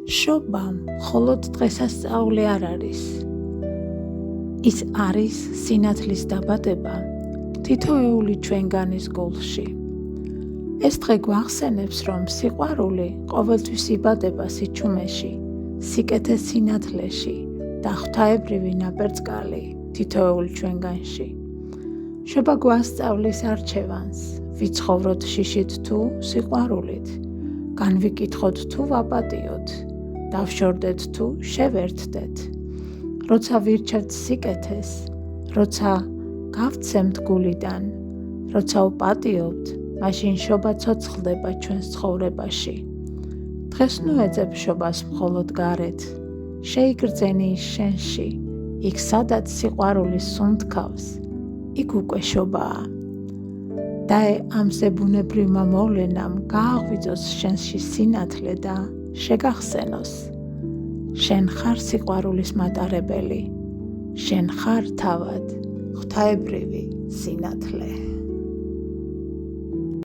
შობა მხოლოდ დღესასწაული არ არის. ის არის სინათლის დაბადება თითოეული ჩვენგანის გულში. ეს დღე გვახსენებს, რომ სიყვარული ყოველთვის იბადება სიჩუმეში, სიკეთეს სინათლეში და ღვთაებრივი ნაპერწკალი თითოეულ ჩვენგანში. შობა გვასწავლის არჩევანს, ვიცხოვროთ შიშით თუ სიყვარულით, განვიკითხოთ თუ ვაპატიოთ, დავშორდეთ თუ შევერთდეთ. როცა ვირჩევთ სიკეთეს, როცა გავცემთ გულიდან, როცა ვპატიობთ, მაშინ შობა ცოცხლდება ჩვენს ცხოვრებაში. დღეს ნუ ეძებ შობას მხოლოდ გარეთ, შეიგრძენი ის შენში, იქ სადაც სიყვარული სუნთქავს, იქ უკვე შობაა. და ამ ზებუნებრივმა მოვლენამ გააღვიძოს შენში სინათლე და შეგახსენოს. შენ ხარ სიყვარულის მატარებელი, შენ ხარ თავად ღვთაებრივი სინათლე.